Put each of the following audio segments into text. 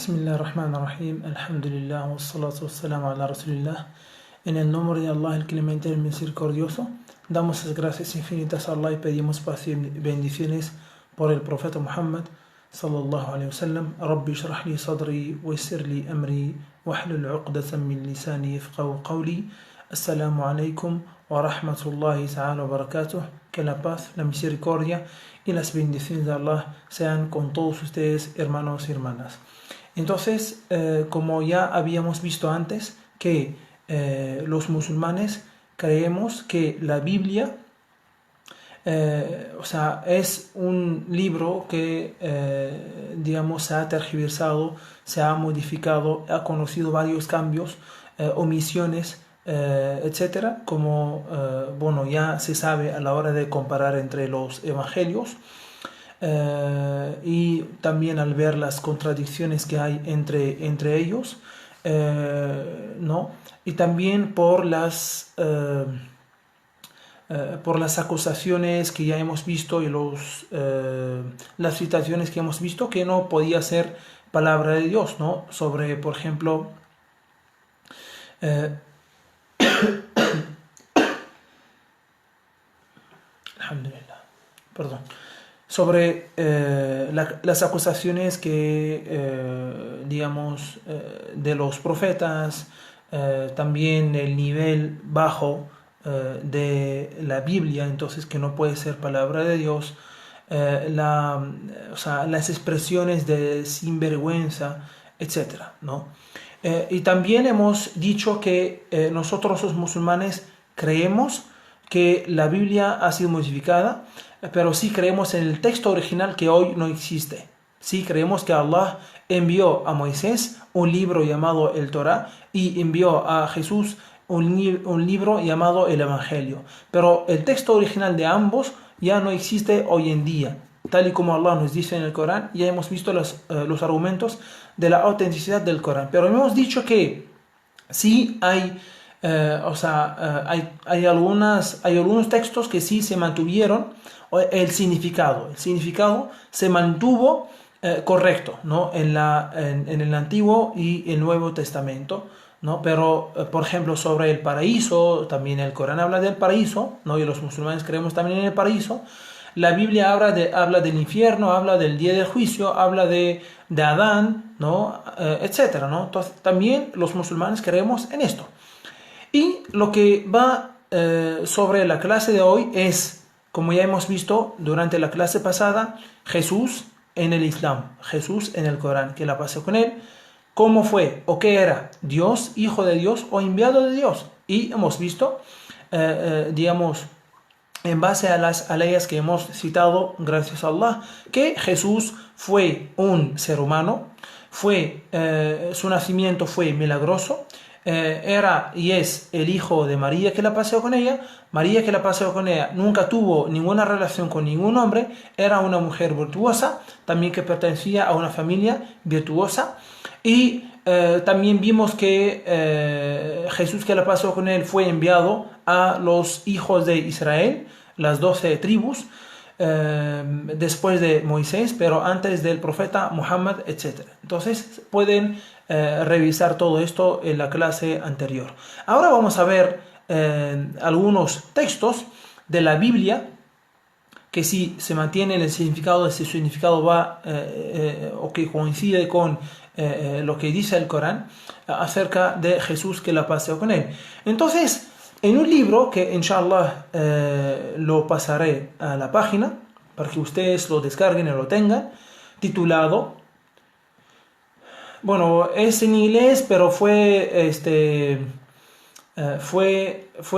Bismillahirrahmanirrahim. Alhamdulillah, wassalatu wassalamu ala Rasulillah. En el nombre de Allah, el Clemente, el Misericordioso, damos las gracias infinitas a Allah y pedimos paz y bendiciones por el profeta Muhammad sallallahu alayhi wa sallam. Rabbi shrah li sadri wa yassir li amri wahlul 'uqdatan min lisani yafqahu qawli. Assalamu alaykum wa rahmatullahi ta'ala wa barakatuh. Que la paz, la misericordia y las bendiciones de Allah sean con todos ustedes, hermanos y hermanas. Entonces, como ya habíamos visto antes, que los musulmanes creemos que la Biblia es un libro que, se ha tergiversado, se ha modificado, ha conocido varios cambios, omisiones, etcétera, como ya se sabe a la hora de comparar entre los evangelios. Y también al ver las contradicciones que hay entre ellos, y también por las acusaciones que ya hemos visto y las citaciones que hemos visto que no podía ser palabra de Dios, ¿no? Sobre, por ejemplo, sobre las acusaciones que, de los profetas, también el nivel bajo de la Biblia, entonces que no puede ser palabra de Dios, las expresiones de sinvergüenza, etcétera, ¿no? Y también hemos dicho que nosotros los musulmanes creemos que la Biblia ha sido modificada, pero sí creemos en el texto original que hoy no existe. Sí creemos que Allah envió a Moisés un libro llamado el Torá y envió a Jesús un libro llamado el Evangelio. Pero el texto original de ambos ya no existe hoy en día. Tal y como Allah nos dice en el Corán, ya hemos visto los argumentos de la autenticidad del Corán. Pero hemos dicho que sí hay algunos textos que sí se mantuvieron el significado se mantuvo correcto, ¿no? en el Antiguo y el Nuevo Testamento, ¿no? Pero por ejemplo sobre el paraíso, también el Corán habla del paraíso, ¿no? Y los musulmanes creemos también en el paraíso. La Biblia habla del infierno, habla del día del juicio, habla de Adán, ¿no? Etcétera, ¿no? Entonces también los musulmanes creemos en esto. Y lo que va sobre la clase de hoy es, como ya hemos visto durante la clase pasada, Jesús en el Islam, Jesús en el Corán, que la pasó con él, cómo fue o qué era, Dios, hijo de Dios o enviado de Dios. Y hemos visto, en base a las leyes que hemos citado, gracias a Allah, que Jesús fue un ser humano, su nacimiento fue milagroso, era y es el hijo de María que la pasó con ella. María que la pasó con ella nunca tuvo ninguna relación con ningún hombre, era una mujer virtuosa, también que pertenecía a una familia virtuosa. Y también vimos que Jesús que la pasó con él fue enviado a los hijos de Israel, las 12 tribus, después de Moisés, pero antes del profeta Muhammad, etc. Entonces pueden revisar todo esto en la clase anterior. Ahora vamos a ver algunos textos de la Biblia que si se mantiene el significado, ese significado va o que coincide con lo que dice el Corán acerca de Jesús que la pasó con él. Entonces, en un libro que inshallah lo pasaré a la página para que ustedes lo descarguen y lo tengan, titulado, es en inglés, pero fue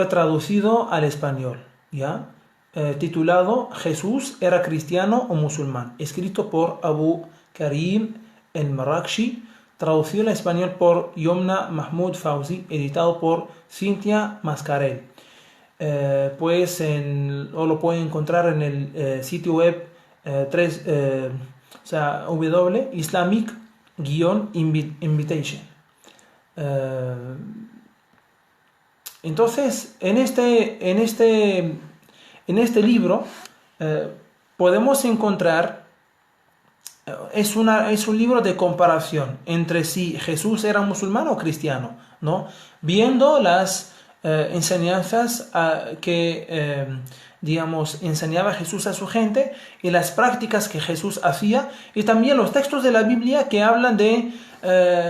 traducido al español, ¿ya? Titulado Jesús era cristiano o musulmán, escrito por Abu Karim el-Marakshi, traducido al español por Yomna Mahmoud Fauzi, editado por Cynthia Mascarell. O lo pueden encontrar en el sitio web Islamic-Invitation. Entonces, en este libro podemos encontrar es un libro de comparación entre si Jesús era musulmán o cristiano, ¿no? Viendo las enseñanzas digamos, enseñaba Jesús a su gente y las prácticas que Jesús hacía, y también los textos de la Biblia que hablan de,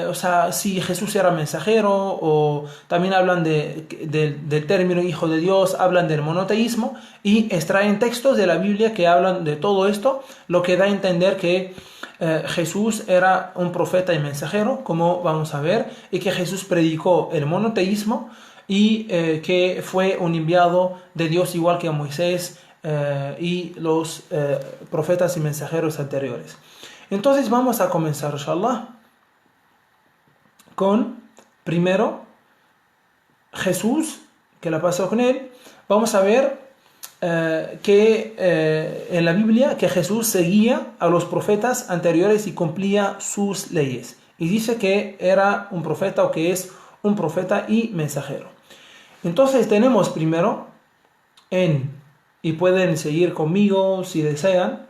o sea, si Jesús era mensajero, o también hablan del término hijo de Dios, hablan del monoteísmo, y extraen textos de la Biblia que hablan de todo esto, lo que da a entender que Jesús era un profeta y mensajero, como vamos a ver, y que Jesús predicó el monoteísmo, y que fue un enviado de Dios igual que a Moisés y los profetas y mensajeros anteriores. Entonces vamos a comenzar, inshallah, con primero Jesús, que la pasó con él. Vamos a ver que en la Biblia que Jesús seguía a los profetas anteriores y cumplía sus leyes. Y dice que era un profeta, o que es un profeta y mensajero. Entonces tenemos primero y pueden seguir conmigo si desean,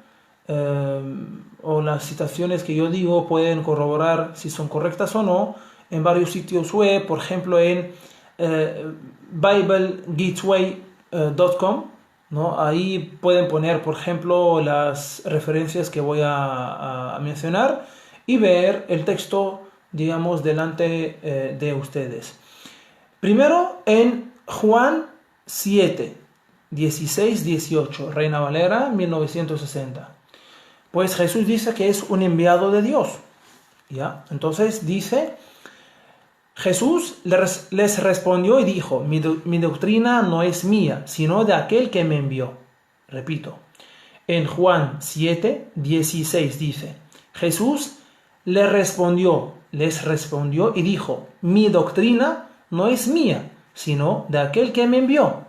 o las citaciones que yo digo pueden corroborar si son correctas o no, en varios sitios web, por ejemplo en BibleGateway.com, ¿no? Ahí pueden poner, por ejemplo, las referencias que voy a mencionar y ver el texto, digamos, delante de ustedes. Primero en Juan 7, 16, 18, Reina Valera 1960. Pues Jesús dice que es un enviado de Dios, ¿ya? Entonces dice, Jesús les respondió y dijo, mi doctrina no es mía, sino de aquel que me envió. Repito, en Juan 7, 16 dice, Jesús les respondió y dijo, mi doctrina no es mía, sino de aquel que me envió.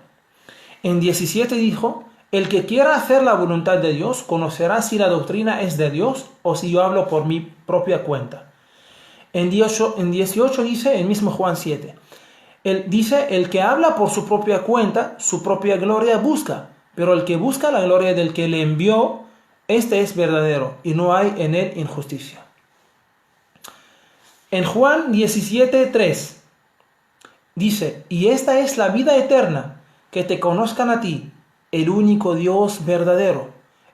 En 17 dijo, el que quiera hacer la voluntad de Dios conocerá si la doctrina es de Dios o si yo hablo por mi propia cuenta. En 18 dice, el mismo Juan 7, dice, el que habla por su propia cuenta, su propia gloria busca, pero el que busca la gloria del que le envió, este es verdadero, y no hay en él injusticia. En Juan 17, 3, dice, y esta es la vida eterna, que te conozcan a ti, el único Dios verdadero,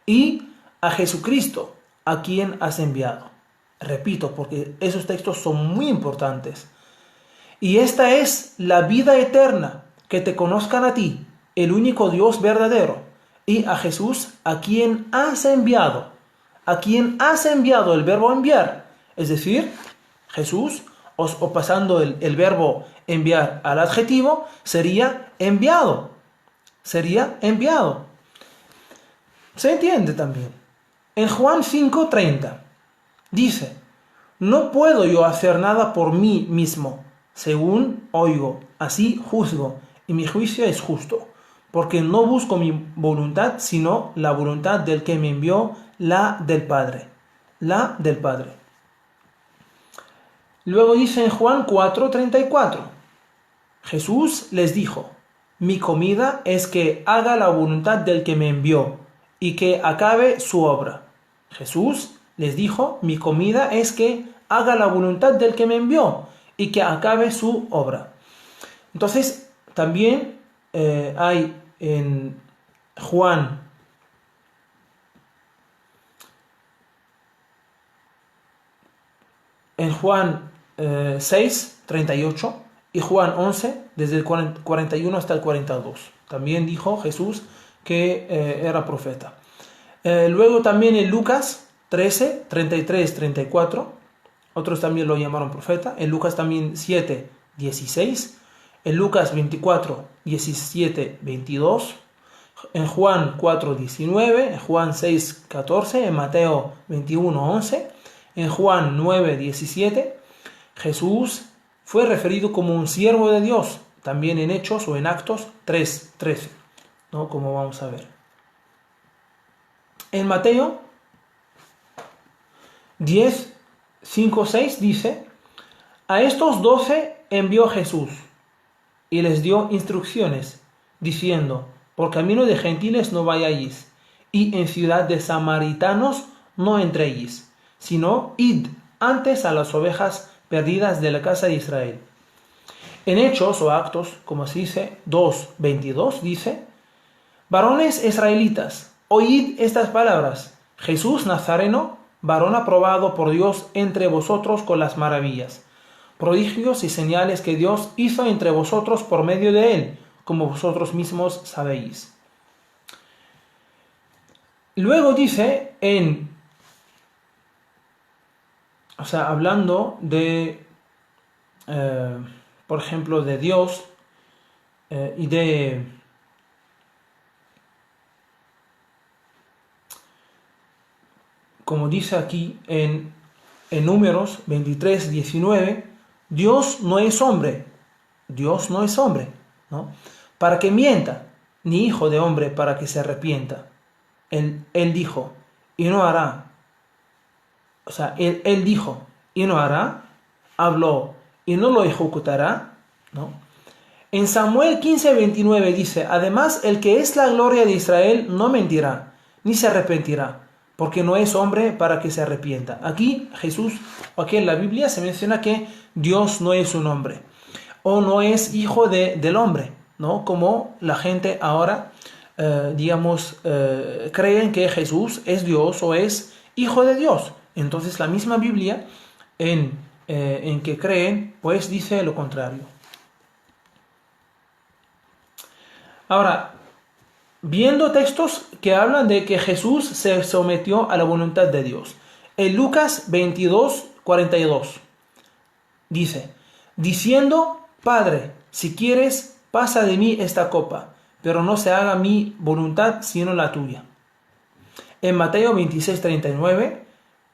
y a Jesucristo, a quien has enviado. Repito, porque esos textos son muy importantes. Y esta es la vida eterna, que te conozcan a ti, el único Dios verdadero, y a Jesús, a quien has enviado. A quien has enviado, el verbo enviar. Es decir, Jesús, o pasando el verbo enviar al adjetivo, sería enviado. Sería enviado. ¿Se entiende también? En Juan 5:30 dice, no puedo yo hacer nada por mí mismo, según oigo, así juzgo, y mi juicio es justo, porque no busco mi voluntad, sino la voluntad del que me envió, la del Padre. La del Padre. Luego dice en Juan 4:34, Jesús les dijo, mi comida es que haga la voluntad del que me envió y que acabe su obra. Jesús les dijo, mi comida es que haga la voluntad del que me envió y que acabe su obra. Entonces, también hay en Juan 6:38 y Juan 11, desde el 41 hasta el 42. También dijo Jesús que era profeta. Luego también en Lucas 13, 33, 34, otros también lo llamaron profeta. En Lucas también 7, 16. En Lucas 24, 17, 22. En Juan 4, 19. En Juan 6, 14. En Mateo 21, 11. En Juan 9, 17. Jesús fue referido como un siervo de Dios, también en Hechos o en Actos 3, 13, ¿no? Como vamos a ver. En Mateo 10, 5, 6 dice, a estos 12 envió Jesús y les dio instrucciones, diciendo, por camino de gentiles no vayáis, y en ciudad de samaritanos no entréis, sino id antes a las ovejas perdidas de la casa de Israel. En Hechos o Actos, como se dice, 2:22 dice: varones israelitas, oíd estas palabras. Jesús Nazareno, varón aprobado por Dios entre vosotros con las maravillas, prodigios y señales que Dios hizo entre vosotros por medio de él, como vosotros mismos sabéis. Luego dice hablando de, por ejemplo, de Dios y de como dice aquí en Números 23:19, Dios no es hombre, ¿no? Para que mienta, ni hijo de hombre para que se arrepienta. Él dijo, y no hará. Él dijo, y no hará, habló, y no lo ejecutará, ¿no? En Samuel 15:29 dice: además, el que es la gloria de Israel no mentirá, ni se arrepentirá, porque no es hombre para que se arrepienta. Aquí aquí en la Biblia se menciona que Dios no es un hombre, o no es hijo del hombre, ¿no? Como la gente ahora, creen que Jesús es Dios o es hijo de Dios. Entonces la misma Biblia en que creen, pues dice lo contrario. Ahora, viendo textos que hablan de que Jesús se sometió a la voluntad de Dios. En Lucas 22:42 dice: diciendo, Padre, si quieres, pasa de mí esta copa, pero no se haga mi voluntad sino la tuya. En Mateo 26:39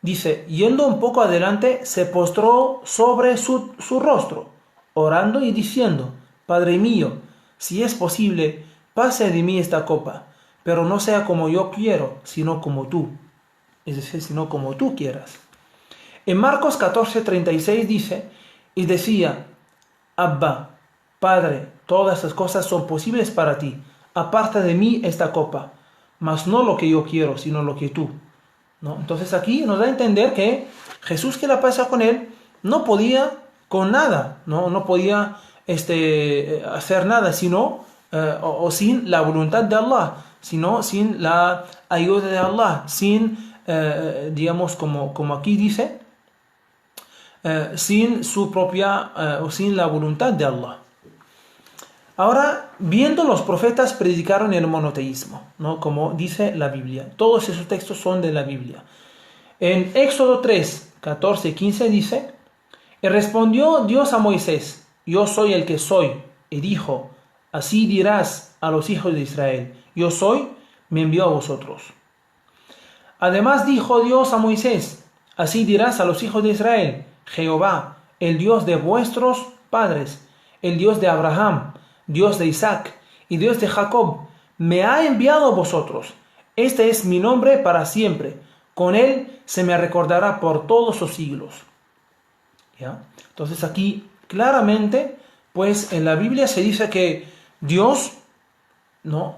dice: yendo un poco adelante, se postró sobre su rostro, orando y diciendo: Padre mío, si es posible, pase de mí esta copa, pero no sea como yo quiero, sino como tú. Es decir, sino como tú quieras. En Marcos 14:36 dice: y decía, Abba, Padre, todas las cosas son posibles para ti, aparta de mí esta copa, mas no lo que yo quiero, sino lo que tú. ¿No? Entonces aquí nos da a entender que Jesús, que la pasa con él, no podía con nada, no podía hacer nada, sino o sin la voluntad de Allah, sino sin la ayuda de Allah, sin, como aquí dice, sin su propia o sin la voluntad de Allah. Ahora, viendo los profetas predicaron el monoteísmo, ¿no? Como dice la Biblia. Todos esos textos son de la Biblia. En Éxodo 3:14-15 dice: y respondió Dios a Moisés: yo soy el que soy. Y dijo: así dirás a los hijos de Israel: yo soy, me envió a vosotros. Además dijo Dios a Moisés: así dirás a los hijos de Israel: Jehová, el Dios de vuestros padres, el Dios de Abraham, Dios de Isaac y Dios de Jacob, me ha enviado a vosotros. Este es mi nombre para siempre. Con él se me recordará por todos los siglos. ¿Ya? Entonces aquí claramente, pues en la Biblia se dice que Dios, ¿no?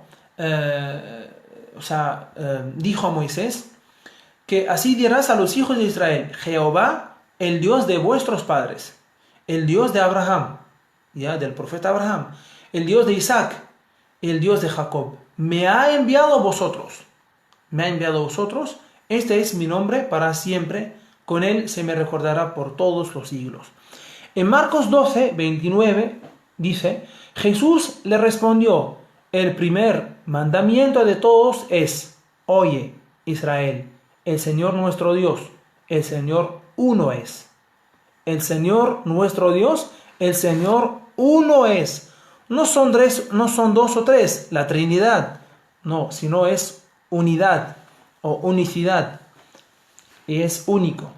Dijo a Moisés que así dirás a los hijos de Israel: Jehová, el Dios de vuestros padres, el Dios de Abraham, ya, del profeta Abraham, el Dios de Isaac, el Dios de Jacob, me ha enviado a vosotros. Me ha enviado a vosotros. Este es mi nombre para siempre. Con él se me recordará por todos los siglos. En Marcos 12:29 dice: Jesús le respondió: el primer mandamiento de todos es: oye, Israel, el Señor nuestro Dios, el Señor uno es. El Señor nuestro Dios, el Señor uno es. No son dos o tres, la Trinidad, no, sino es unidad o unicidad, y es único.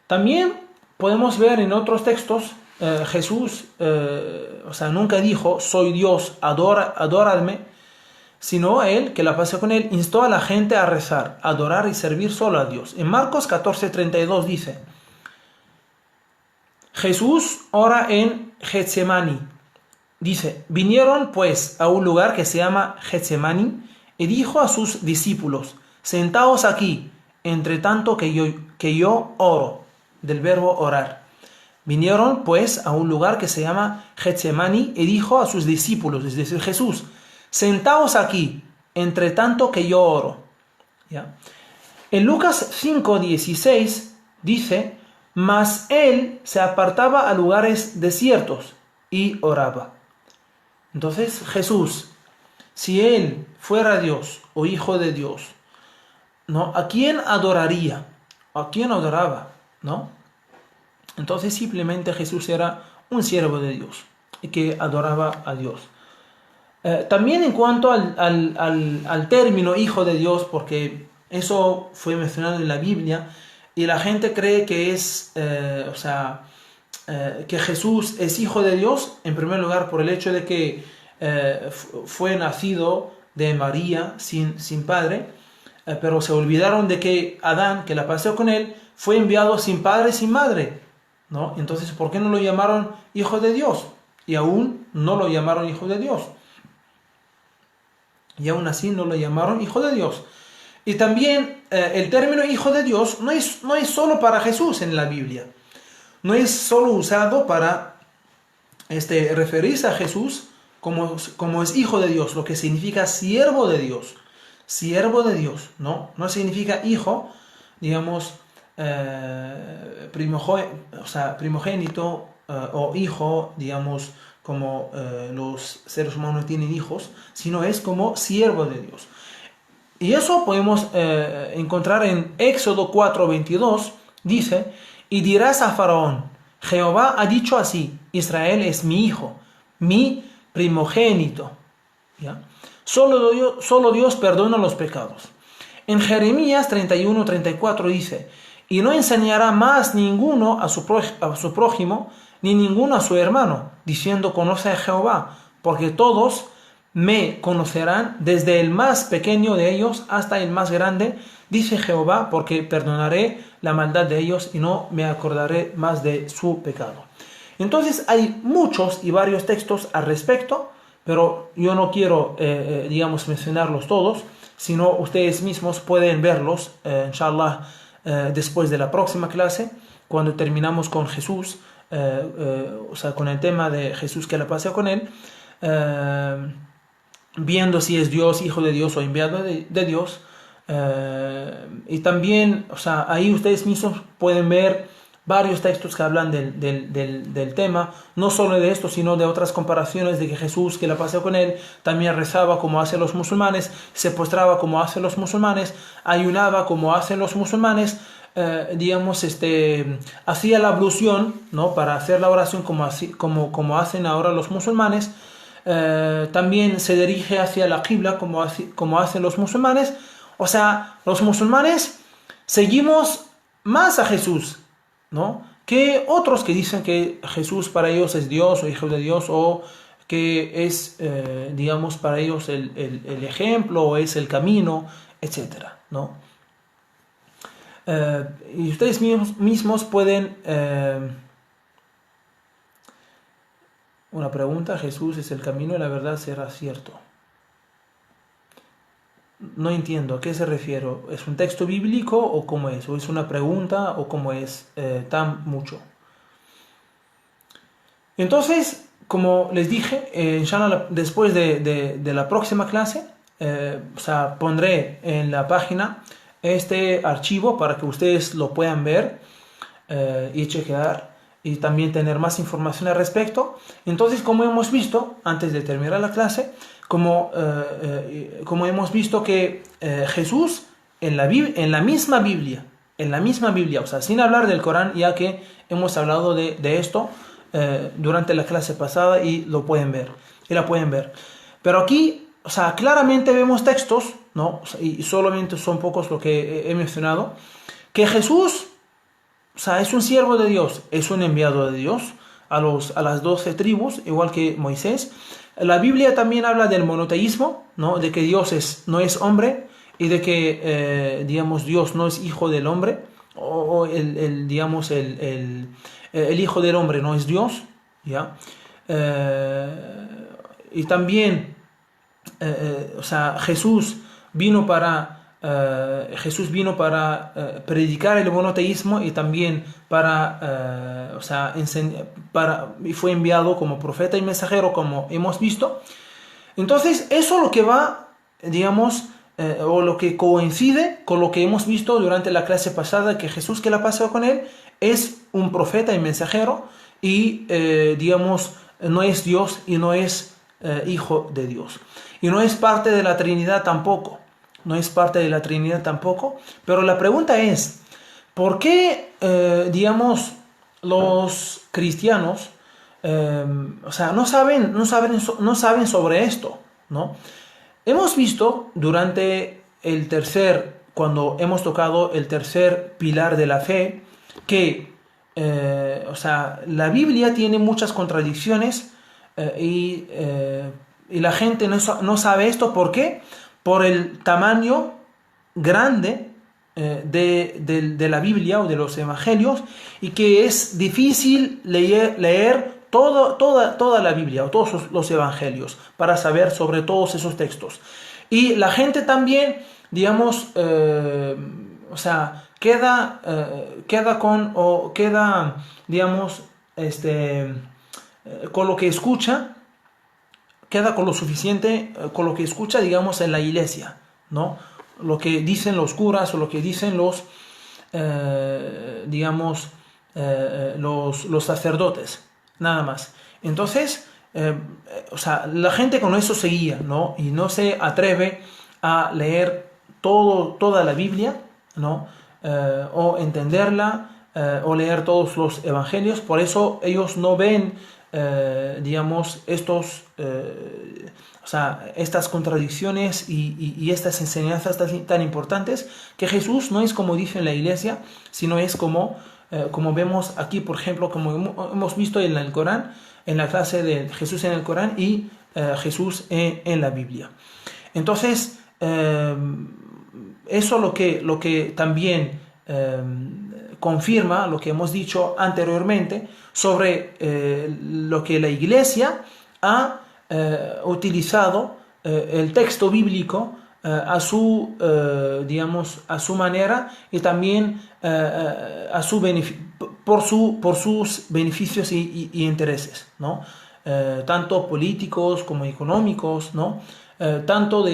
También podemos ver en otros textos, Jesús, nunca dijo: soy Dios, adoradme, sino él, que la pasa con él, instó a la gente a rezar, adorar y servir solo a Dios. En Marcos 14:32 dice: Jesús ora en Getsemaní. Dice: vinieron pues a un lugar que se llama Getsemaní y dijo a sus discípulos: sentaos aquí, entre tanto que yo oro, del verbo orar. Vinieron pues a un lugar que se llama Getsemani y dijo a sus discípulos, es decir, Jesús, sentaos aquí, entre tanto que yo oro. ¿Ya? En Lucas 5:16 dice, mas él se apartaba a lugares desiertos y oraba. Entonces Jesús, si él fuera Dios o hijo de Dios, ¿no? ¿A quién adoraría? ¿A quién adoraba? ¿No? Entonces simplemente Jesús era un siervo de Dios y que adoraba a Dios. También en cuanto al término hijo de Dios, porque eso fue mencionado en la Biblia y la gente cree que es, que Jesús es hijo de Dios, en primer lugar por el hecho de que fue nacido de María sin padre, pero se olvidaron de que Adán, que la pasó con él, fue enviado sin padre, sin madre, ¿no? Entonces, ¿por qué no lo llamaron hijo de Dios? Y aún no lo llamaron hijo de Dios. Y aún así no lo llamaron hijo de Dios. Y también el término hijo de Dios no es solo para Jesús en la Biblia. No es solo usado para referirse a Jesús como es hijo de Dios, lo que significa siervo de Dios. Siervo de Dios, ¿no? No significa hijo, digamos, primogénito o hijo, digamos, como los seres humanos tienen hijos, sino es como siervo de Dios. Y eso podemos encontrar en Éxodo 4:22, dice, y dirás a Faraón, Jehová ha dicho así, Israel es mi hijo, mi primogénito. ¿Ya? Solo Dios perdona los pecados. En Jeremías 31:34 dice, y no enseñará más ninguno a su prójimo, ni ninguno a su hermano, diciendo, conoce a Jehová, porque todos me conocerán, desde el más pequeño de ellos hasta el más grande, dice Jehová, porque perdonaré la maldad de ellos y no me acordaré más de su pecado. Entonces hay muchos y varios textos al respecto, pero yo no quiero, digamos, mencionarlos todos, sino ustedes mismos pueden verlos, inshallah, después de la próxima clase, cuando terminamos con Jesús, con el tema de Jesús que la pasea con él, viendo si es Dios, hijo de Dios o enviado de Dios. Y también, ahí ustedes mismos pueden ver varios textos que hablan del tema, no solo de esto, sino de otras comparaciones de que Jesús, que la pasó con él, también rezaba como hacen los musulmanes, se postraba como hacen los musulmanes, ayunaba como hacen los musulmanes, hacía la ablución, ¿no? Para hacer la oración como hacen ahora los musulmanes, también se dirige hacia la qibla como hacen los musulmanes. O sea, los musulmanes seguimos más a Jesús, ¿no? Que otros que dicen que Jesús para ellos es Dios o hijo de Dios, o que es, digamos, para ellos el ejemplo o es el camino, etcétera, ¿no? Y ustedes mismos pueden... una pregunta, ¿Jesús es el camino y la verdad será cierto? No entiendo, ¿a qué se refiere? ¿Es un texto bíblico o cómo es? ¿O es una pregunta o cómo es? Tan mucho. Entonces, como les dije, inshallah, después de la próxima clase, pondré en la página este archivo para que ustedes lo puedan ver y chequear y también tener más información al respecto. Entonces, como hemos visto, antes de terminar la clase, como hemos visto que Jesús en la misma Biblia, o sea, sin hablar del Corán, ya que hemos hablado de esto durante la clase pasada y la pueden ver. Pero aquí, o sea, claramente vemos textos, ¿no? O sea, y solamente son pocos lo que he mencionado, que Jesús, o sea, es un siervo de Dios, es un enviado de Dios a las 12 tribus, igual que Moisés. La Biblia también habla del monoteísmo, ¿no? De que Dios no es hombre y de que, digamos, Dios no es hijo del hombre, o el hijo del hombre no es Dios, ¿ya? Y también, Jesús vino para Jesús vino para predicar el monoteísmo y también y fue enviado como profeta y mensajero, como hemos visto. Entonces, eso es lo que va, digamos, o lo que coincide con lo que hemos visto durante la clase pasada, que Jesús, que la pasó con él, es un profeta y mensajero y, digamos, no es Dios y no es hijo de Dios. Y no es parte de la Trinidad tampoco. No es parte de la Trinidad tampoco. Pero la pregunta es, ¿por qué, digamos, los cristianos, no saben sobre esto, ¿no? Hemos visto durante cuando hemos tocado el tercer pilar de la fe, que la Biblia tiene muchas contradicciones y la gente no sabe esto. ¿Por qué? Por el tamaño grande de la Biblia o de los evangelios, y que es difícil leer toda la Biblia o todos los evangelios para saber sobre todos esos textos. Y la gente también, digamos, queda, digamos, con lo que escucha, queda con lo suficiente, con lo que escucha, digamos, en la iglesia, ¿no? Lo que dicen los curas o lo que dicen los sacerdotes, nada más. Entonces, la gente con eso seguía, ¿no? Y no se atreve a leer toda la Biblia, ¿no? O entenderla, o leer todos los evangelios. Por eso ellos no ven, digamos, estas contradicciones y estas enseñanzas tan importantes, que Jesús no es como dice en la iglesia, sino es como vemos aquí, por ejemplo, como hemos visto en el Corán, en la clase de Jesús en el Corán y Jesús en la Biblia. Entonces, eso lo que también confirma lo que hemos dicho anteriormente sobre lo que la iglesia ha utilizado el texto bíblico a su manera, y también por sus beneficios y intereses, ¿no? Tanto políticos como económicos, ¿no? Tanto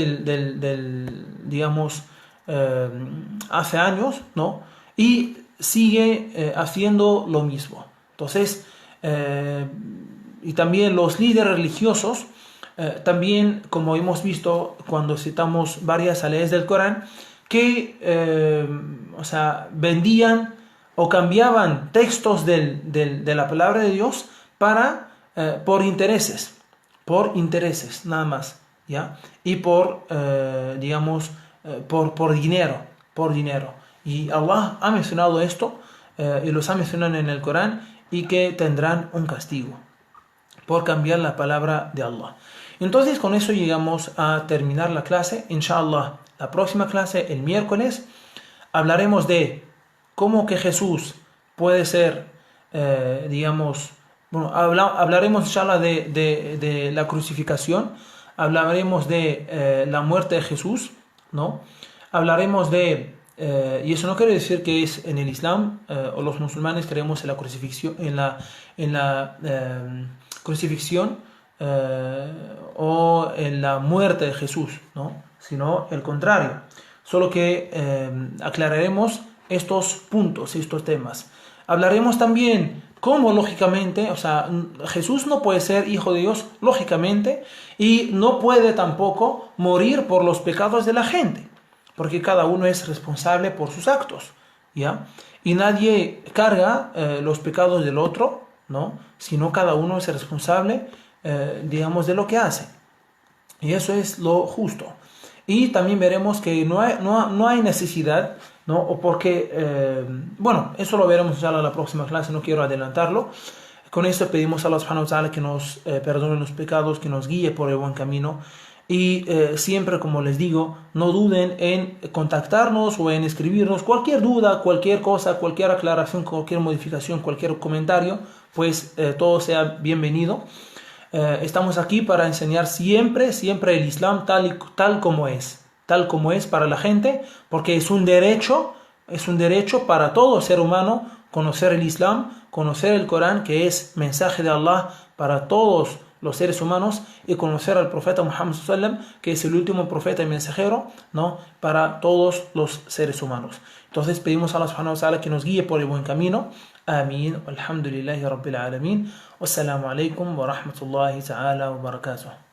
hace años, ¿no? Y sigue haciendo lo mismo. Entonces, y también los líderes religiosos, también, como hemos visto cuando citamos varias leyes del Corán, que vendían o cambiaban textos de la palabra de Dios por intereses, nada más, ¿ya? Y por dinero. Y Allah ha mencionado esto, y los ha mencionado en el Corán, y que tendrán un castigo por cambiar la palabra de Allah. Entonces, con eso llegamos a terminar la clase. Inshallah, la próxima clase, el miércoles, hablaremos de cómo que Jesús puede ser, hablaremos inshallah de la crucificación, hablaremos de la muerte de Jesús, ¿no? Hablaremos y eso no quiere decir que es en el Islam, o los musulmanes creemos en la crucifixión, o en la muerte de Jesús, ¿no? Sino el contrario. Solo que aclararemos estos puntos, estos temas. Hablaremos también cómo, lógicamente, Jesús no puede ser hijo de Dios, lógicamente, y no puede tampoco morir por los pecados de la gente, porque cada uno es responsable por sus actos, ¿ya? Y nadie carga los pecados del otro, ¿no? Sino cada uno es responsable, de lo que hace. Y eso es lo justo. Y también veremos que no hay necesidad, ¿no? O porque, eso lo veremos ya en la próxima clase, no quiero adelantarlo. Con esto pedimos a Allah subhanahu wa ta'ala que nos perdone los pecados, que nos guíe por el buen camino. Y siempre, como les digo, no duden en contactarnos o en escribirnos cualquier duda, cualquier cosa, cualquier aclaración, cualquier modificación, cualquier comentario, pues todo sea bienvenido. Estamos aquí para enseñar siempre el Islam tal como es, tal como es para la gente, porque es un derecho para todo ser humano conocer el Islam, conocer el Corán, que es mensaje de Allah para todos los seres humanos, y conocer al profeta Muhammad sallam, que es el último profeta y mensajero, ¿no?, para todos los seres humanos. Entonces pedimos a Allah subhanahu wa ta'ala que nos guíe por el buen camino. Amén. Alhamdulillahi rabbil alamin. Wassalamu alaikum wa rahmatullahi ta'ala wa barakatuh.